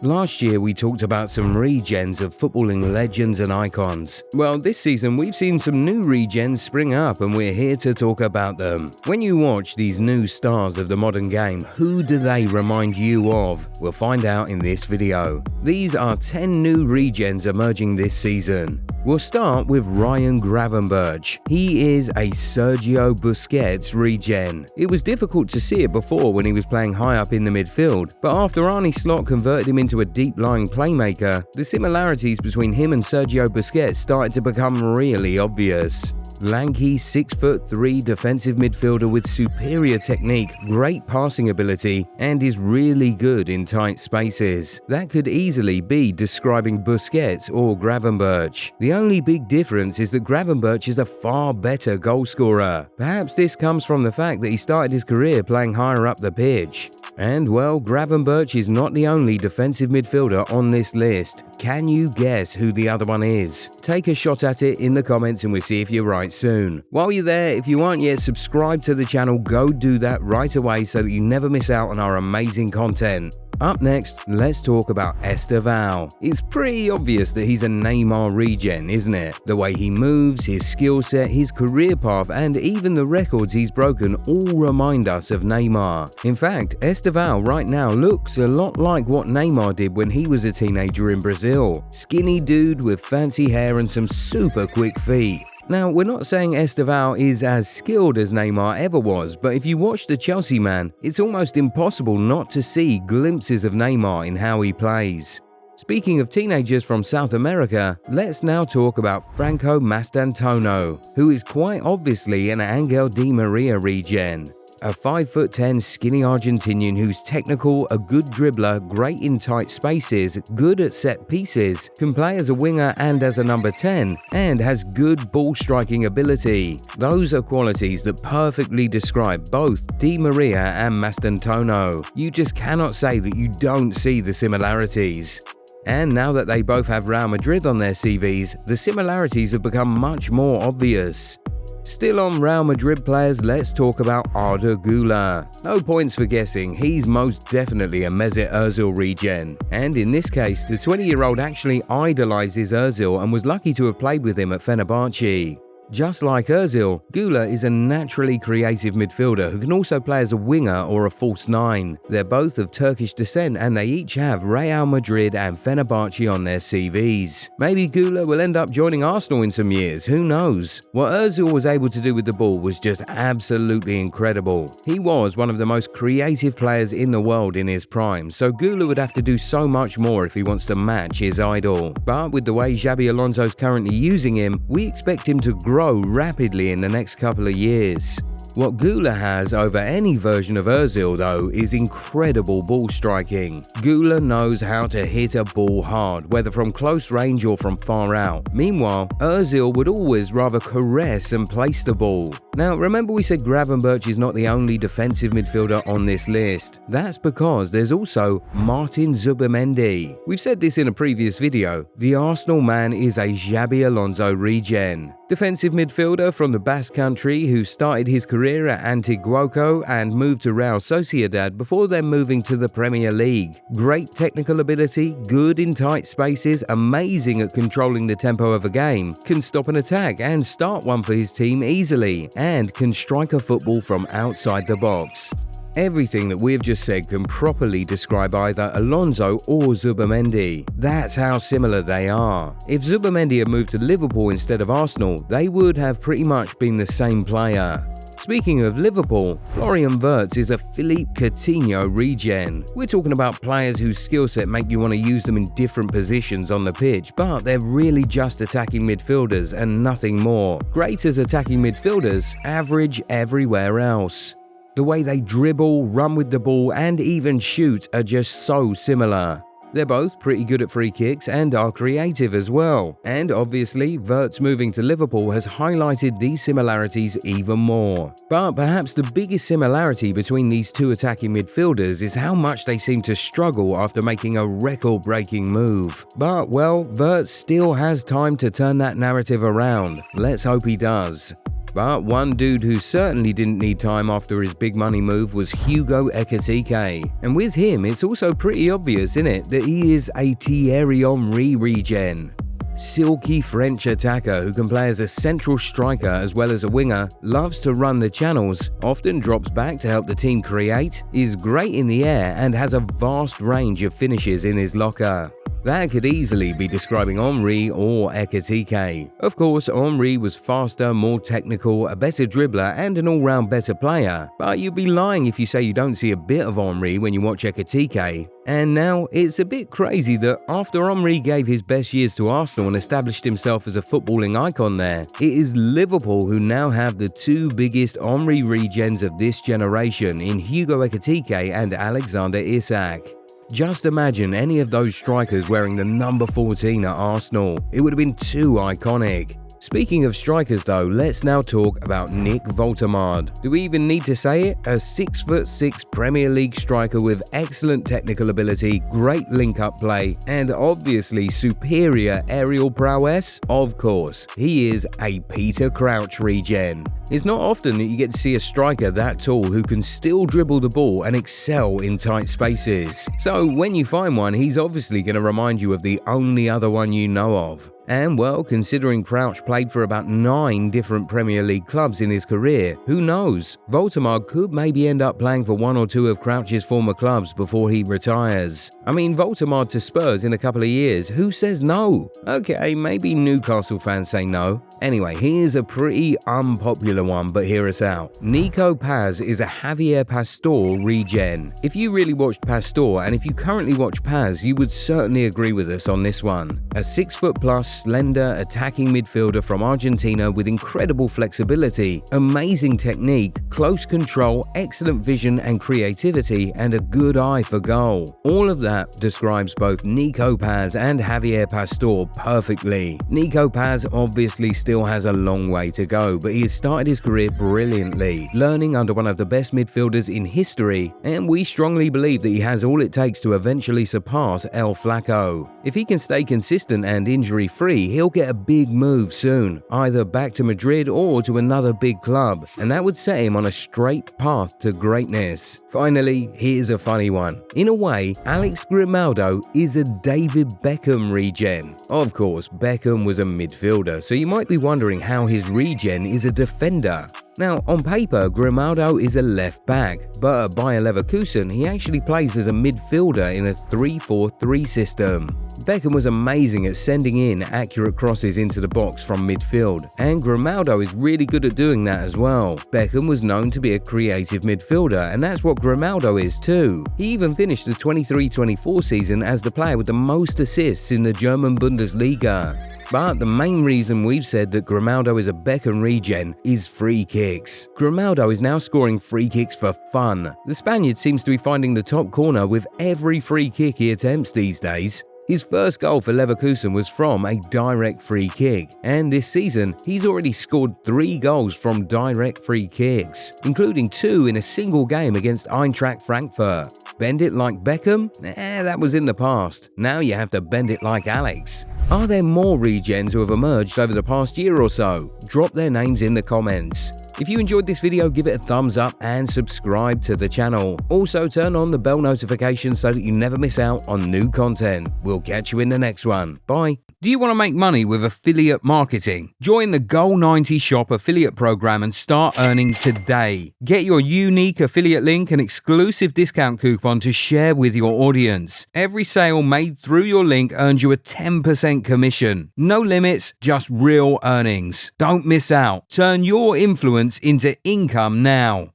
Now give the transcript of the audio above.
Last year we talked about some regens of footballing legends and icons. Well, this season we've seen some new regens spring up and we're here to talk about them. When you watch these new stars of the modern game, who do they remind you of? We'll find out in this video. These are 10 new regens emerging this season. We'll start with Ryan Gravenberch. He is a Sergio Busquets regen. It was difficult to see it before when he was playing high up in the midfield, but after Arne Slot converted him into a deep-lying playmaker, the similarities between him and Sergio Busquets started to become really obvious. Lanky 6'3" defensive midfielder with superior technique, great passing ability, and is really good in tight spaces. That could easily be describing Busquets or Gravenberch. The only big difference is that Gravenberch is a far better goalscorer. Perhaps this comes from the fact that he started his career playing higher up the pitch. And well, Gravenberch is not the only defensive midfielder on this list. Can you guess who the other one is? Take a shot at it in the comments and we'll see if you're right soon. While you're there, if you aren't yet subscribed to the channel, go do that right away so that you never miss out on our amazing content. Up next, let's talk about Estevao. It's pretty obvious that he's a Neymar regen, isn't it? The way he moves, his skill set, his career path, and even the records he's broken all remind us of Neymar. In fact, Estevao right now looks a lot like what Neymar did when he was a teenager in Brazil. Skinny dude with fancy hair and some super quick feet. Now, we're not saying Estevao is as skilled as Neymar ever was, but if you watch the Chelsea man, it's almost impossible not to see glimpses of Neymar in how he plays. Speaking of teenagers from South America, let's now talk about Franco Mastantuono, who is quite obviously an Angel Di Maria regen. A 5'10" skinny Argentinian who's technical, a good dribbler, great in tight spaces, good at set pieces, can play as a winger and as a number 10, and has good ball striking ability. Those are qualities that perfectly describe both Di Maria and Mastantuono. You just cannot say that you don't see the similarities. And now that they both have Real Madrid on their CVs, the similarities have become much more obvious. Still on Real Madrid players, let's talk about Arda Guler. No points for guessing, he's most definitely a Mesut Ozil regen. And in this case, the 20-year-old actually idolizes Ozil and was lucky to have played with him at Fenerbahce. Just like Ozil, Guler is a naturally creative midfielder who can also play as a winger or a false nine. They're both of Turkish descent and they each have Real Madrid and Fenerbahce on their CVs. Maybe Guler will end up joining Arsenal in some years, who knows? What Ozil was able to do with the ball was just absolutely incredible. He was one of the most creative players in the world in his prime, so Guler would have to do so much more if he wants to match his idol. But with the way Xabi Alonso's currently using him, we expect him to grow rapidly in the next couple of years. What Guler has over any version of Ozil, though, is incredible ball striking. Guler knows how to hit a ball hard, whether from close range or from far out. Meanwhile, Ozil would always rather caress and place the ball. Now, remember we said Gravenberch is not the only defensive midfielder on this list. That's because there's also Martin Zubimendi. We've said this in a previous video. The Arsenal man is a Xabi Alonso regen. Defensive midfielder from the Basque Country who started his career at Antiguoco and moved to Real Sociedad before then moving to the Premier League. Great technical ability, good in tight spaces, amazing at controlling the tempo of a game, can stop an attack and start one for his team easily, and can strike a football from outside the box. Everything that we've just said can properly describe either Alonso or Zubimendi. That's how similar they are. If Zubimendi had moved to Liverpool instead of Arsenal, they would have pretty much been the same player. Speaking of Liverpool, Florian Wirtz is a Philippe Coutinho regen. We're talking about players whose skill set make you want to use them in different positions on the pitch, but they're really just attacking midfielders and nothing more. Great as attacking midfielders, average everywhere else. The way they dribble, run with the ball, and even shoot are just so similar. They're both pretty good at free kicks and are creative as well. And obviously, Wirtz moving to Liverpool has highlighted these similarities even more. But perhaps the biggest similarity between these two attacking midfielders is how much they seem to struggle after making a record-breaking move. But well, Wirtz still has time to turn that narrative around. Let's hope he does. But one dude who certainly didn't need time after his big money move was Hugo Ekitike. And with him, it's also pretty obvious, isn't it, that he is a Thierry Henry regen. Silky French attacker who can play as a central striker as well as a winger, loves to run the channels, often drops back to help the team create, is great in the air and has a vast range of finishes in his locker. That could easily be describing Henry or Ekitike. Of course, Henry was faster, more technical, a better dribbler and an all-round better player, but you'd be lying if you say you don't see a bit of Henry when you watch Ekitike. And now, it's a bit crazy that after Henry gave his best years to Arsenal and established himself as a footballing icon there, it is Liverpool who now have the two biggest Henry regens of this generation in Hugo Ekitike and Alexander Isak. Just imagine any of those strikers wearing the number 14 at Arsenal. It would have been too iconic. Speaking of strikers though, let's now talk about Nick Volltard. Do we even need to say it? A 6'6" Premier League striker with excellent technical ability, great link-up play, and obviously superior aerial prowess? Of course, he is a Peter Crouch regen. It's not often that you get to see a striker that tall who can still dribble the ball and excel in tight spaces. So when you find one, he's obviously going to remind you of the only other one you know of. And well, considering Crouch played for about 9 different Premier League clubs in his career, who knows? Volltard could maybe end up playing for 1 or 2 of Crouch's former clubs before he retires. I mean, Volltard to Spurs in a couple of years, who says no? Okay, maybe Newcastle fans say no. Anyway, here's a pretty unpopular one, but hear us out. Nico Paz is a Javier Pastore regen. If you really watched Pastore, and if you currently watch Paz, you would certainly agree with us on this one. A 6'+", slender, attacking midfielder from Argentina with incredible flexibility, amazing technique, close control, excellent vision and creativity, and a good eye for goal. All of that describes both Nico Paz and Javier Pastore perfectly. Nico Paz obviously still has a long way to go, but he has started his career brilliantly, learning under one of the best midfielders in history, and we strongly believe that he has all it takes to eventually surpass El Flaco. If he can stay consistent and injury-free, he'll get a big move soon, either back to Madrid or to another big club, and that would set him on a straight path to greatness. Finally, here's a funny one. In a way, Alex Grimaldo is a David Beckham regen. Of course, Beckham was a midfielder, so you might be wondering how his regen is a defender. Now, on paper, Grimaldo is a left back, but at Bayer Leverkusen, he actually plays as a midfielder in a 3-4-3 system. Beckham was amazing at sending in accurate crosses into the box from midfield, and Grimaldo is really good at doing that as well. Beckham was known to be a creative midfielder, and that's what Grimaldo is too. He even finished the 23-24 season as the player with the most assists in the German Bundesliga. But the main reason we've said that Grimaldo is a Beckham regen is free kicks. Grimaldo is now scoring free kicks for fun. The Spaniard seems to be finding the top corner with every free kick he attempts these days. His first goal for Leverkusen was from a direct free kick, and this season he's already scored 3 goals from direct free kicks, including 2 in a single game against Eintracht Frankfurt. Bend it like Beckham? That was in the past. Now you have to bend it like Alex. Are there more regens who have emerged over the past year or so? Drop their names in the comments. If you enjoyed this video, give it a thumbs up and subscribe to the channel. Also, turn on the bell notification so that you never miss out on new content. We'll catch you in the next one. Bye. Do you want to make money with affiliate marketing? Join the Goal90 Shop affiliate program and start earning today. Get your unique affiliate link and exclusive discount coupon to share with your audience. Every sale made through your link earns you a 10% commission. No limits, just real earnings. Don't miss out. Turn your influence into income now.